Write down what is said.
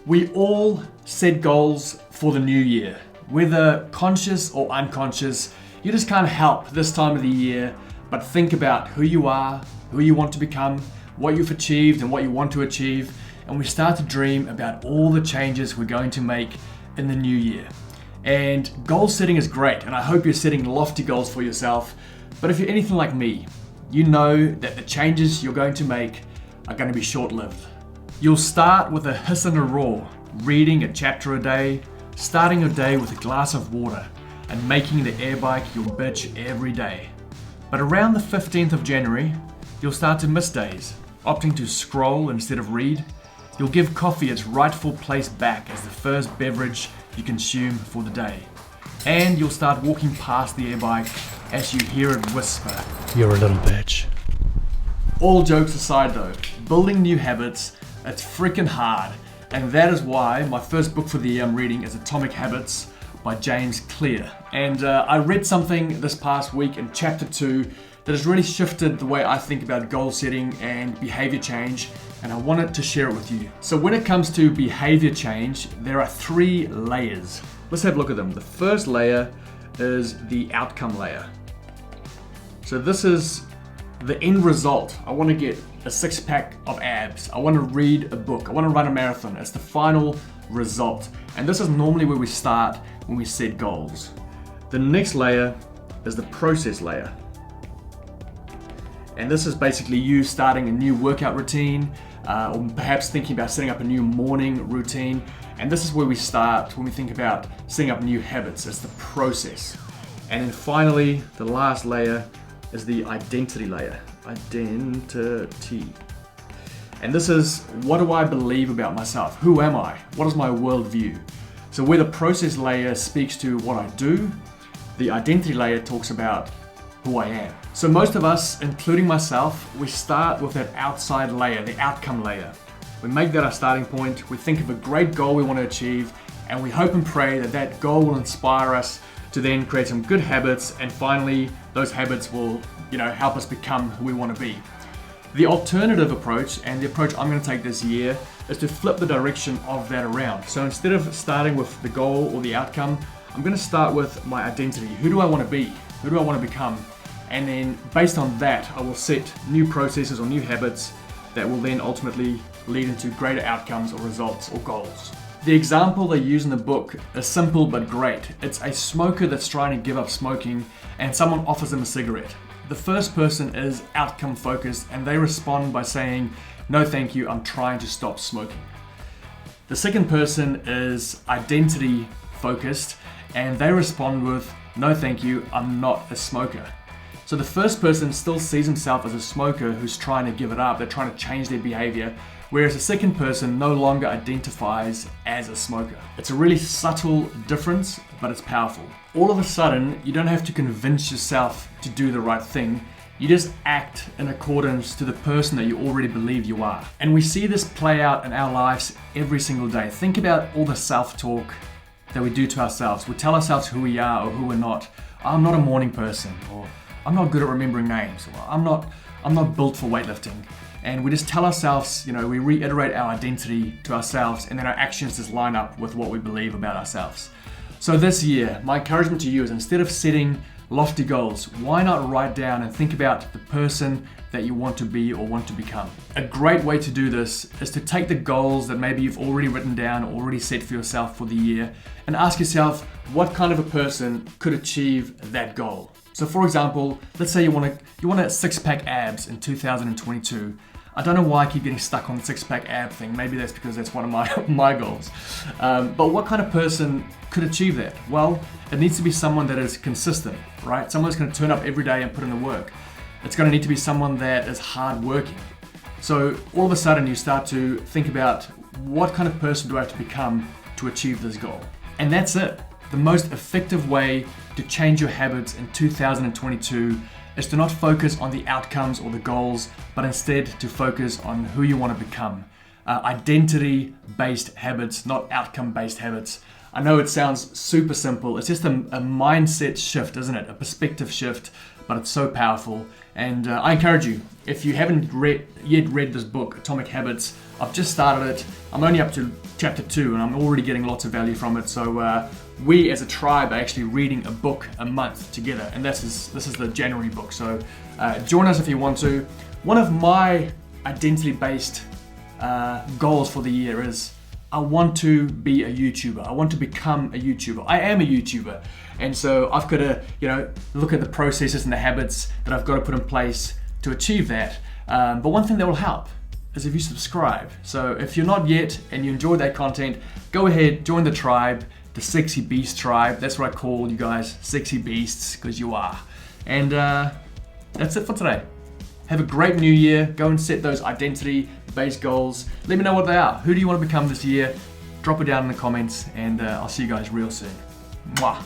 We all set goals for the new year. Whether conscious or unconscious, you just can't help this time of the year but think about who you are, who you want to become, what you've achieved and what you want to achieve, and we start to dream about all the changes we're going to make in the new year. And goal setting is great, and I hope you're setting lofty goals for yourself, but if you're anything like me, you know that the changes you're going to make are going to be short-lived. You'll start with a hiss and a roar, reading a chapter a day, starting your day with a glass of water, and making the air bike your bitch every day. But around the 15th of January, you'll start to miss days, opting to scroll instead of read. You'll give coffee its rightful place back as the first beverage you consume for the day. And you'll start walking past the air bike as you hear it whisper, "You're a little bitch." All jokes aside though, building new habits, it's freaking hard, and that is why my first book for the year I'm reading is Atomic Habits by James Clear. And I read something this past week in chapter 2 that has really shifted the way I think about goal setting and behavior change, and I wanted to share it with you. So when it comes to behavior change, there are 3 layers. Let's have a look at them. The first layer is the outcome layer. So this is the end result. I want to get a 6-pack of abs. I want to read a book. I want to run a marathon. It's the final result. And this is normally where we start when we set goals. The next layer is the process layer. And this is basically you starting a new workout routine, or perhaps thinking about setting up a new morning routine. And this is where we start when we think about setting up new habits. It's the process. And then finally, the last layer is the identity layer. Identity. And this is, what do I believe about myself? Who am I? What is my worldview? So where the process layer speaks to what I do, the identity layer talks about who I am. So most of us, including myself, we start with that outside layer, the outcome layer. We make that our starting point, we think of a great goal we want to achieve, and we hope and pray that that goal will inspire us to then create some good habits, and finally those habits will, help us become who we want to be. The alternative approach, and the approach I'm going to take this year, is to flip the direction of that around. So instead of starting with the goal or the outcome, I'm going to start with my identity. Who do I want to be? Who do I want to become? And then based on that, I will set new processes or new habits that will then ultimately lead into greater outcomes or results or goals. The example they use in the book is simple but great. It's a smoker that's trying to give up smoking and someone offers them a cigarette. The first person is outcome focused and they respond by saying, "No thank you, I'm trying to stop smoking." The second person is identity focused and they respond with, "No thank you, I'm not a smoker." So the first person still sees himself as a smoker who's trying to give it up, they're trying to change their behavior, whereas the second person no longer identifies as a smoker. It's a really subtle difference, but it's powerful. All of a sudden, you don't have to convince yourself to do the right thing. You just act in accordance to the person that you already believe you are. And we see this play out in our lives every single day. Think about all the self-talk that we do to ourselves. We tell ourselves who we are or who we're not. "I'm not a morning person," or "I'm not good at remembering names," or I'm not built for weightlifting. And we just tell ourselves, we reiterate our identity to ourselves, and then our actions just line up with what we believe about ourselves. So this year, my encouragement to you is, instead of setting lofty goals, why not write down and think about the person that you want to be or want to become? A great way to do this is to take the goals that maybe you've already written down, already set for yourself for the year, and ask yourself, what kind of a person could achieve that goal? So for example, let's say you want a 6-pack abs in 2022. I don't know why I keep getting stuck on the 6-pack ab thing. Maybe that's because that's one of my goals. But what kind of person could achieve that? Well, it needs to be someone that is consistent, right? Someone that's going to turn up every day and put in the work. It's going to need to be someone that is hardworking. So all of a sudden you start to think about, what kind of person do I have to become to achieve this goal? And that's it. The most effective way to change your habits in 2022 is to not focus on the outcomes or the goals, but instead to focus on who you want to become. Identity-based habits, not outcome-based habits. I know it sounds super simple. It's just a mindset shift, isn't it? A perspective shift, but it's so powerful. And I encourage you, if you haven't yet read this book, Atomic Habits, I've just started it. I'm only up to chapter 2 and I'm already getting lots of value from it. So we as a tribe are actually reading a book a month together, and this is the January book. So join us if you want to. One of my identity-based goals for the year is I want to be a YouTuber. I want to become a YouTuber. I am a YouTuber. And so I've got to, look at the processes and the habits that I've got to put in place to achieve that. But one thing that will help is if you subscribe. So if you're not yet and you enjoy that content, go ahead, join the tribe, the Sexy Beast tribe. That's what I call you guys, Sexy Beasts, because you are. And that's it for today. Have a great new year. Go and set those identity-based goals. Let me know what they are. Who do you want to become this year? Drop it down in the comments, and I'll see you guys real soon. Mwah.